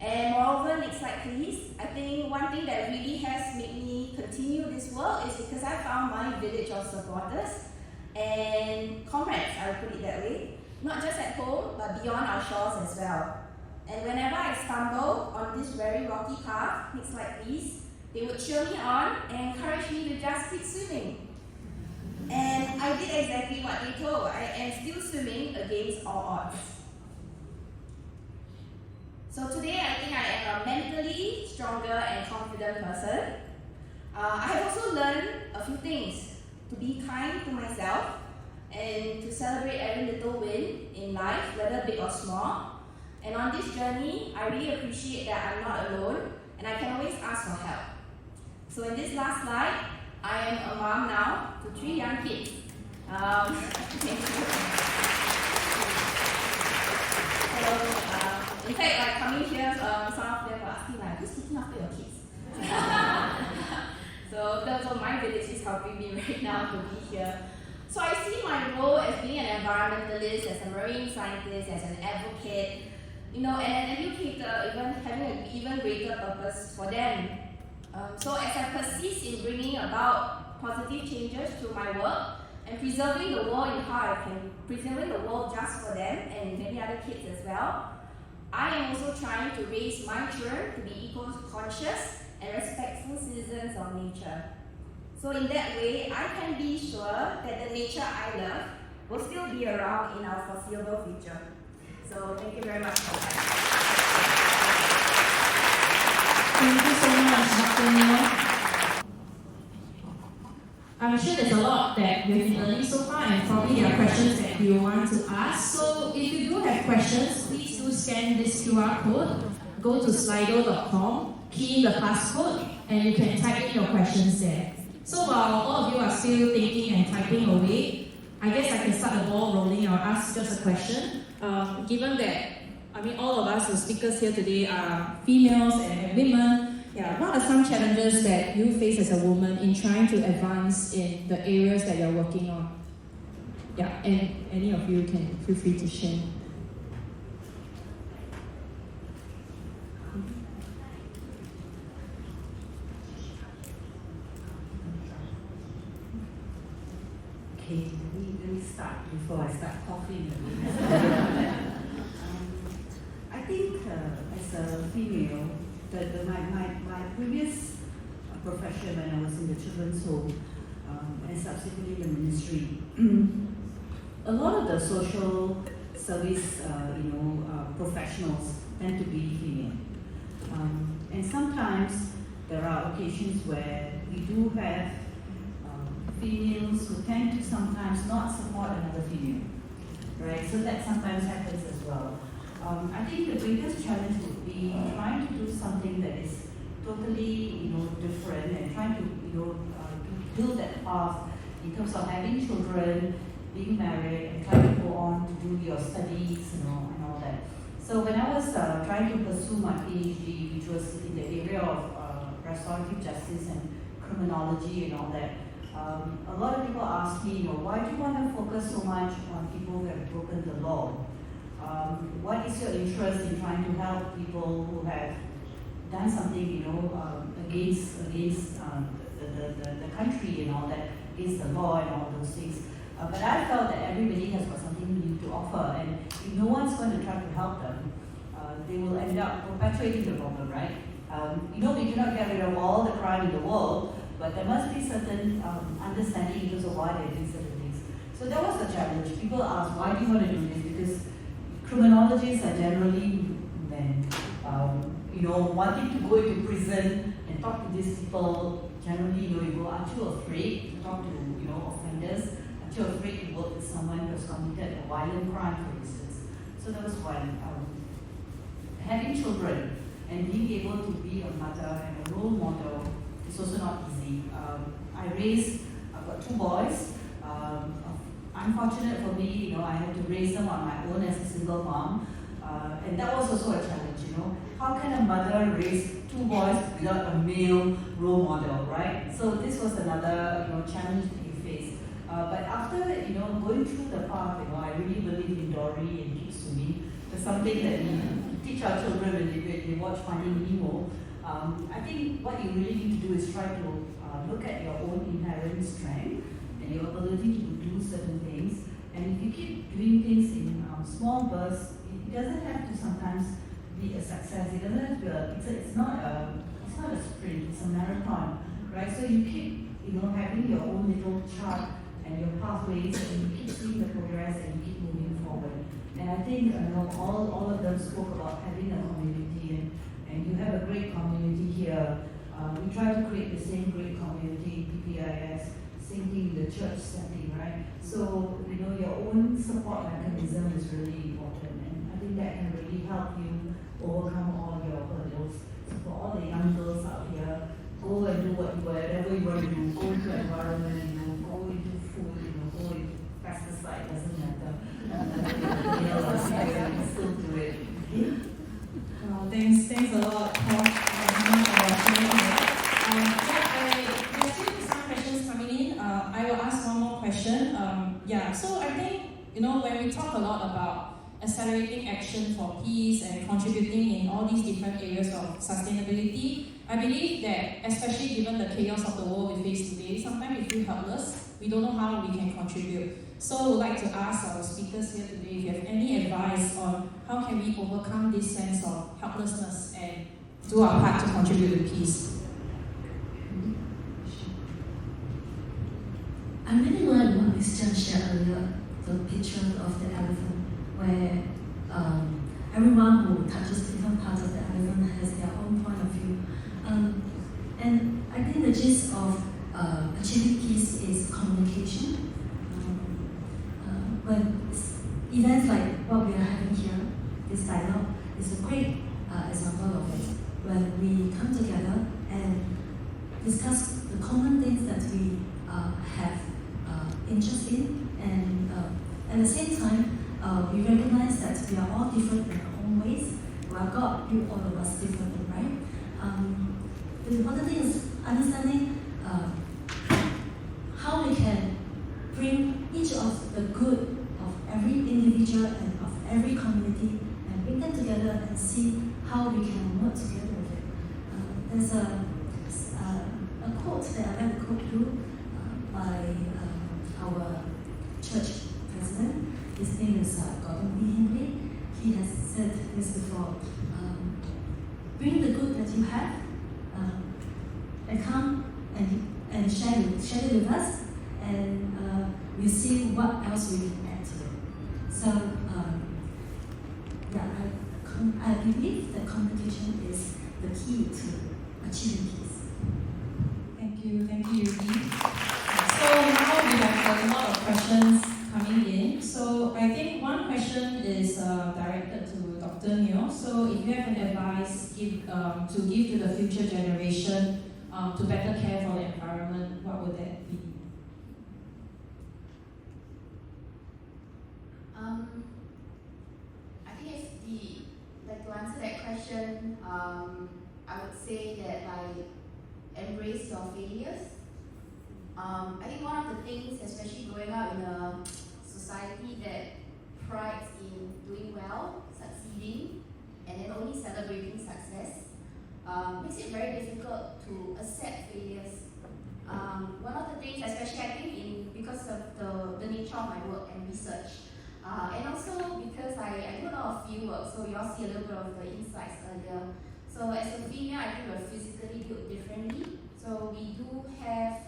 E: And moreover, next slide please, I think one thing that really has made me continue this work is because I found my village of supporters and comrades, I would put it that way, not just at home, but beyond our shores as well. And whenever I stumble on this very rocky path, things like these, they would cheer me on and encourage me to just keep swimming. And I did exactly what they told. I am still swimming against all odds. So today I think I am a mentally stronger and confident person. I have also learned a few things. To be kind to myself and to celebrate every little win in life, whether big or small. And on this journey, I really appreciate that I'm not alone and I can always ask for help. So in this last slide, I am a mom now to 3 young kids. In fact, like coming here, some of them were asking like, who's looking after your kids? So that's what my village is helping me right now to be here. So I see my role as being an environmentalist, as a marine scientist, as an advocate, and an educator, even having an even greater purpose for them. So as I persist in bringing about positive changes through my work and preserving the world in how I can, preserving the world just for them and many other kids as well, I am also trying to raise my children to be eco-conscious and respectful citizens of nature. So in that way, I can be sure that the nature I love will still be around in our foreseeable future. So thank you very much for that.
A: Thank you so much, Dr. Neil. I'm sure there's a lot that we've been learning so far, and probably there are questions that you want to ask. So if you do have questions, please do scan this QR code, go to slido.com, key in the passcode, and you can type in your questions there. So while all of you are still thinking and typing away, I guess I can start the ball rolling. I'll ask just a question. Given that, all of us, the speakers here today, are females and women, what are some challenges that you face as a woman in trying to advance in the areas that you're working on? And any of you can feel free to share.
B: Okay, let me start before I start coughing. I think as a female, my previous profession when I was in the children's home and subsequently the ministry, a lot of the social service professionals tend to be female. And sometimes there are occasions where we do have females who tend to sometimes not support another female, right? So that sometimes happens as well. I think the biggest challenge would be trying to do something that is totally, different and trying to, to build that path in terms of having children, being married, and trying to go on to do your studies, and all that. So when I was trying to pursue my PhD, which was in the area of restorative justice and criminology and all that, a lot of people ask me, why do you want to focus so much on people who have broken the law? What is your interest in trying to help people who have done something, against the country and all that, against the law and all those things? But I felt that everybody has got something new to offer, and if no one's going to try to help them, they will end up perpetuating the problem, right? We cannot get rid of all the crime in the world, but there must be certain understanding in terms of why they're doing certain things. So that was the challenge. People ask, why do you want to do this? Because criminologists are generally men. Wanting to go into prison and talk to these people, generally, you go, aren't you afraid to talk to, offenders? Aren't you afraid to work with someone who has committed a violent crime, for instance? So that was one. Having children and being able to be a mother and a role model is also not easy. I've got 2 boys. Unfortunate for me, I had to raise them on my own as a single mom. And that was also a challenge, How can a mother raise 2 boys without a male role model, right? So this was another, challenge that you face. But after, going through the path, I really believe in Dory and keep swimming. It's something that we teach our children when they watch Finding Nemo. I think what you really need to do is try to look at your own inherent strength and your ability to do certain things. And if you keep doing things in small bursts, it doesn't have to sometimes be it's not a sprint, it's a marathon, right? So you keep, having your own little chart and your pathways, and you keep seeing the progress and you keep moving forward. And I think all of them spoke about having a community, and you have a great community here. We try to create the same great community in PPIS, same thing in the church setting, right? So your own support mechanism is really important, and I think that can really help you overcome all your hurdles. So for all the young girls out here, go and do whatever you want to do. Go into environment, go into food, go into pesticide, doesn't matter. You can still do it. Okay?
A: Thanks a lot, Paul, for sharing that. There's still some questions coming in. I will ask one more question. So I think, when we talk a lot about accelerating action for peace and contributing in all these different areas of sustainability, I believe that, especially given the chaos of the world we face today, sometimes we feel helpless. We don't know how we can contribute. So I would like to ask our speakers here today if you have any advice on how can we overcome this sense of helplessness and do our part to contribute to peace.
D: I really like what Christian shared earlier, the picture of the elephant, where everyone who touches different parts of the elephant has their own point of view. And I think the gist of achieving peace is communication. When events like what we are having here, this dialogue, is a great example of it. When we come together and discuss the common things that we have interest in, and at the same time, we recognize that we are all different in our own ways. Well, God built all of us differently, right? The important thing is understanding how we can bring each of the good of every individual and of every community and bring them together and see how we can work together with it. There's a quote that I like to quote you by our church president. His name is Gordon B. Hinckley. He has said this before. Bring the good that you have and come and share it with us, and we see what else we can add to it. So, I believe that communication is the key to achieving peace.
A: Thank you, Yuki. So now we have a lot of questions coming in. So I think one question is directed to Dr. Neo. So if you have an advice to give to the future generation to better care for the environment, what would that be?
E: I think to answer that question, I would say that embrace your failures. I think one of the things, especially growing up in a society that prides in doing well, succeeding, and then only celebrating success, makes it very difficult to accept failures. One of the things, especially I think because of the nature of my work and research, and also because I do a lot of field work, so you all see a little bit of the insights earlier. So as a female, I think we're physically built differently. So we do have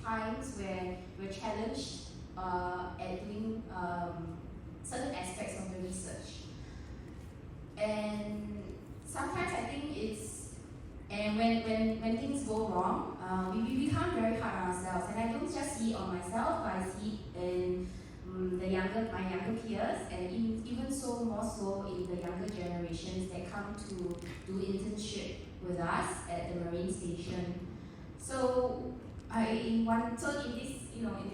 E: times where we're challenged at doing certain aspects of the research. And sometimes I think when things go wrong, we become very hard on ourselves. And I don't just see it on myself, but I see it in my younger peers, and even more so in the younger generations that come to do internship with us at the Marine Station. So in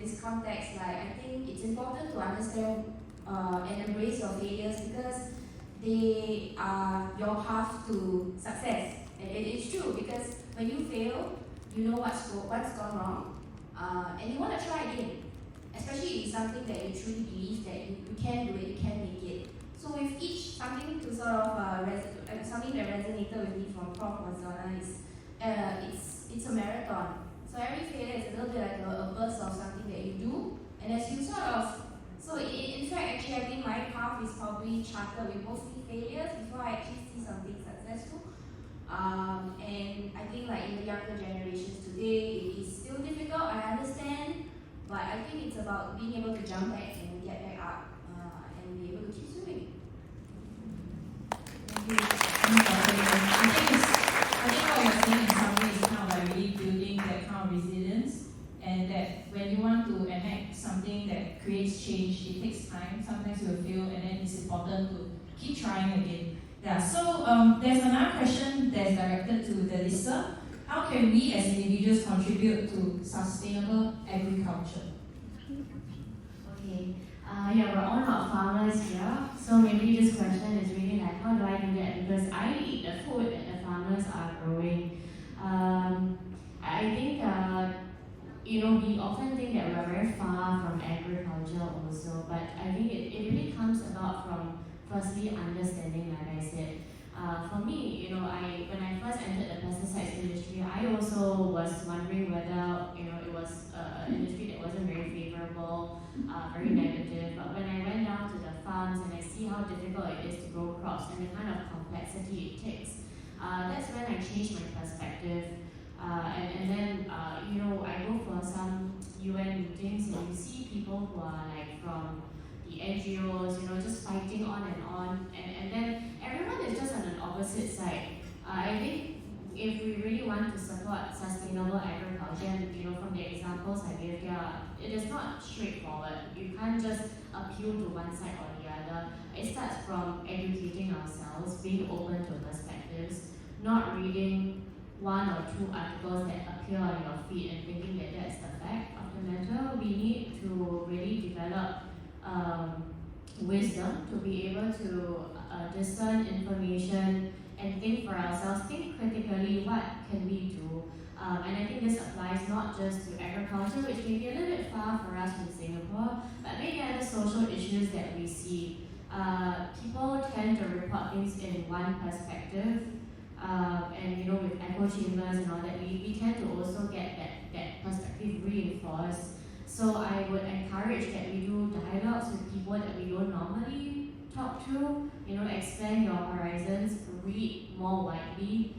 E: this context, I think it's important to understand and embrace your failures, because they are your path to success. And it is true, because when you fail, you know what's gone wrong, and you want to try again. Especially if it's something that you truly believe that you can do it, you can make it. So with each, something that resonated with me from Prof. Mazana is it's a marathon. So every failure is a little bit like a burst of something that you do, and as you in fact, actually I think my path is probably charted with mostly failures before I actually see something successful. And I think like in the younger generations today, it is still difficult, I understand, but I think it's about being able to jump back and get back up and be able to keep swimming.
A: Thank you. I think what you're saying in some ways is kind of like really building that kind of resilience, and that when you want to enact something that creates change, it takes time. Sometimes you'll fail, and then it's important to keep trying again. Yeah, so there's another question that's directed to the listener. How can we as individuals contribute to sustainable agriculture?
C: Okay. Yeah, we're all not farmers here, so maybe this question is really like, how do I do that? Because I eat the food that the farmers are growing. I think, we often think that we're very far from agriculture also, but I think it really comes about from firstly understanding, like I said. For me, when I first entered the pesticides industry, I also was wondering whether, it was an industry that wasn't very favorable, very negative. But when I went down to the farms and I see how difficult it is to grow crops and the kind of complexity it takes, that's when I changed my perspective. And then, I go for some UN meetings and you see people who are like from the NGOs, just fighting on, and then everyone is just on an opposite side. I think if we really want to support sustainable agriculture, and from the examples I gave here, it is not straightforward. You can't just appeal to one side or the other. It starts from educating ourselves, being open to perspectives, not reading one or two articles that appear on your feed and thinking that that's the fact of the matter. We need to really develop wisdom to be able to discern information and think for ourselves, think critically, what can we do? And I think this applies not just to agriculture, which may be a little bit far for us in Singapore, but maybe other social issues that we see. People tend to report things in one perspective, and with echo chambers and all that, we tend to also get that perspective reinforced. So I would encourage that we do dialogues with people that we don't normally talk to, expand your horizons, read more widely.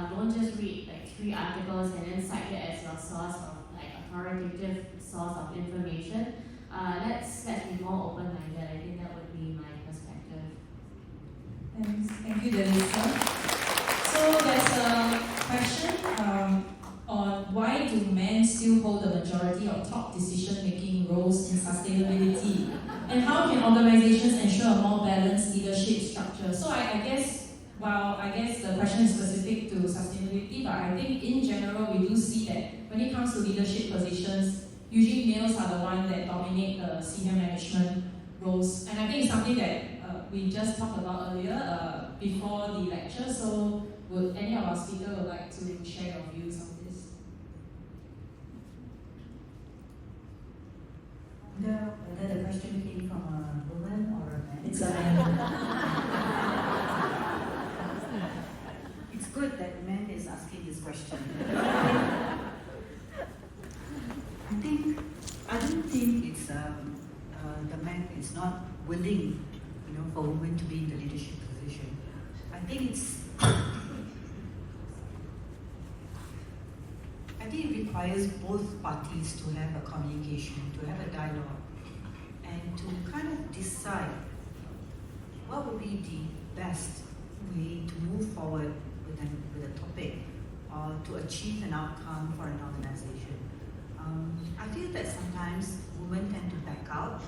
C: Don't just read like 3 articles and then cite it as your source of authoritative source of information. Let's be more open-minded. I think that would be my perspective.
A: Thanks. Thank you, Delisa. So there's a question on why do men still hold the majority of top decision-making roles in sustainability, and how can organizations ensure a more balanced leadership structure? So I guess the question is specific to sustainability, but I think in general we do see that when it comes to leadership positions, usually males are the ones that dominate the senior management roles, and I think it's something that we just talked about earlier before the lecture. So would any of our speakers would like to share your views on this?
B: Whether the question came from a woman or a man.
A: It's a man.
B: It's good that a man is asking this question. I don't think it's the man is not willing, for women to be in the leadership position. I think it requires both parties to have a communication, to have a dialogue, and to kind of decide what would be the best way to move forward with a topic or to achieve an outcome for an organization. I feel that sometimes women tend to back out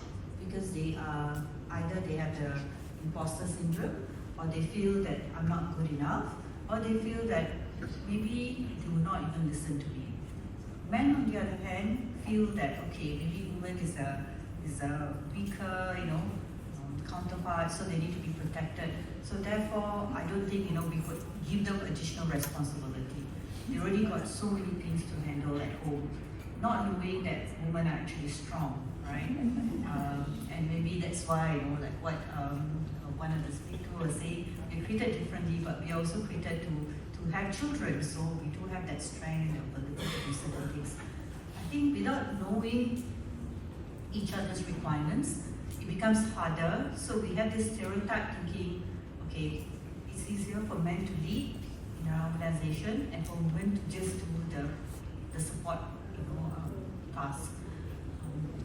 B: because they are either they have the imposter syndrome, or they feel that I'm not good enough, or they feel that maybe they will not even listen to me. Men, on the other hand, feel that okay, maybe women is a weaker, counterpart, so they need to be protected. So therefore, I don't think we could give them additional responsibility. They already got so many things to handle at home, not knowing that women are actually strong, right? And maybe that's why, like what one of the speakers was saying, we're created differently, but we are also created to have children, so we do have that strength and ability to do certain things. I think without knowing each other's requirements, it becomes harder. So we have this stereotype thinking, okay, it's easier for men to lead,
F: in our organization and for women to just do the support, task.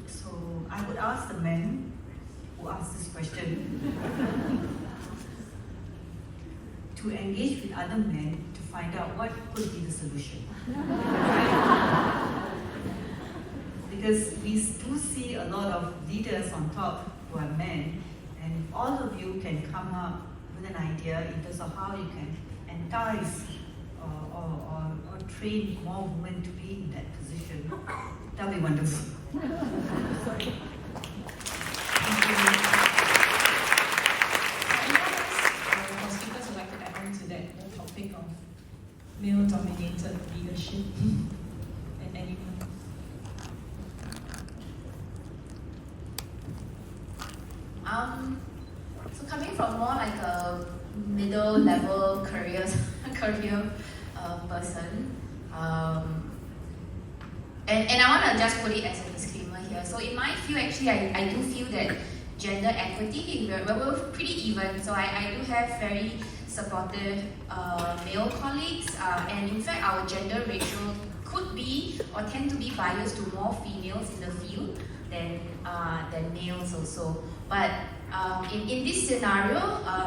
F: So I would ask the men who asked this question to engage with other men to find out what could be the solution. Because we do see a lot of leaders on top who are men, and if all of you can come up with an idea in terms of how you can entice or train more women to be in that position, that would be wonderful. Thank you.
A: Our speakers would like to add on to that topic of male-dominated leadership and anyone.
G: So coming from more like a middle level career person, and I want to just put it as a disclaimer here. So in my field, actually, I do feel that gender equity, we're pretty even. So I do have very supportive male colleagues, and in fact, our gender ratio could be or tend to be biased to more females in the field than males also. But in this scenario,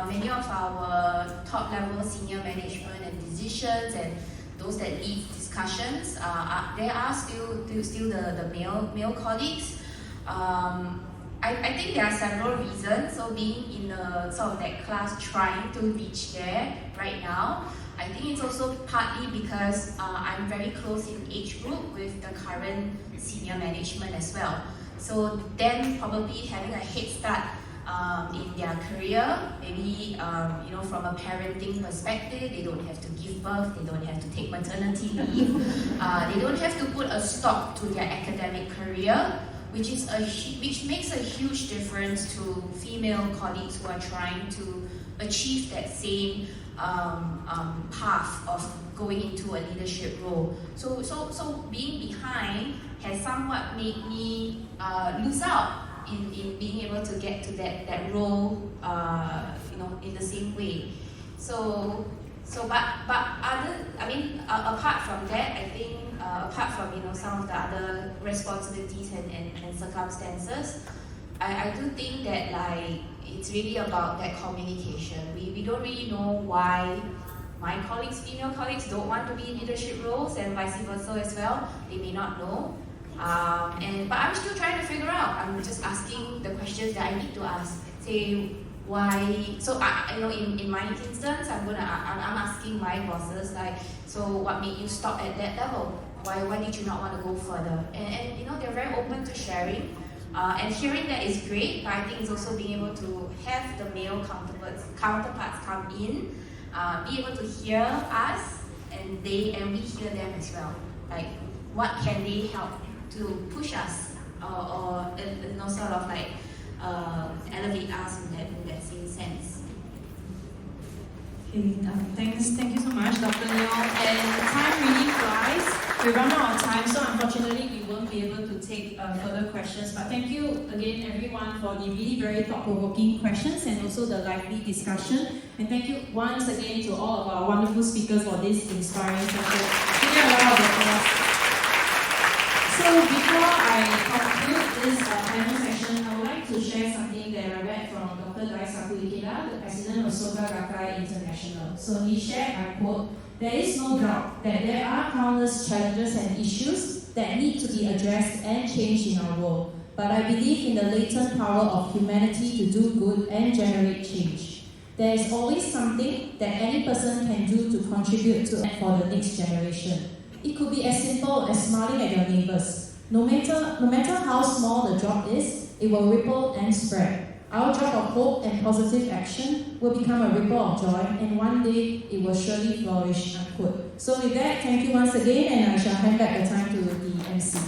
G: many of our top level senior management and decisions and those that lead discussions, there are still the male colleagues. I think there are several reasons. So being in the sort of that class trying to reach there right now, I think it's also partly because I'm very close in age group with the current senior management as well. So them probably having a head start in their career, maybe from a parenting perspective, they don't have to give birth, they don't have to take maternity leave, they don't have to put a stop to their academic career, which makes a huge difference to female colleagues who are trying to achieve that same path of going into a leadership role. So being behind has somewhat made me lose out in being able to get to that role, in the same way. Apart from that, I think apart from some of the other responsibilities and circumstances, I do think that it's really about that communication. We don't really know why my colleagues, female colleagues, don't want to be in leadership roles, and vice versa as well. They may not know. But I'm still trying to figure out. I'm just asking the questions that I need to ask. Say why. So in my instance, I'm asking my bosses so what made you stop at that level? Why did you not want to go further? And they're very open to sharing. And hearing that is great, but I think it's also being able to have the male counterparts come in, be able to hear us, and we hear them as well. What can they help to push us or elevate us in that same sense.
A: Okay, thank you so much, Dr. Leong. And time really flies. We run out of time, so unfortunately we won't be able to take further questions. But thank you again, everyone, for the really very thought-provoking questions and also the lively discussion. And thank you once again to all of our wonderful speakers for this inspiring session. Give them a round of applause. So before I conclude this panel session, I would like to share something that I read from Dr. Daisaku Ikeda, the president of Soka Gakkai International. So he shared, I quote, "There is no doubt that there are countless challenges and issues that need to be addressed and changed in our world. But I believe in the latent power of humanity to do good and generate change. There is always something that any person can do to contribute to it for the next generation. It could be as simple as smiling at your neighbors. No matter how small the job is, it will ripple and spread. Our job of hope and positive action will become a ripple of joy, and one day it will surely flourish," unquote. So with that, thank you once again, and I shall hand back the time to the MC.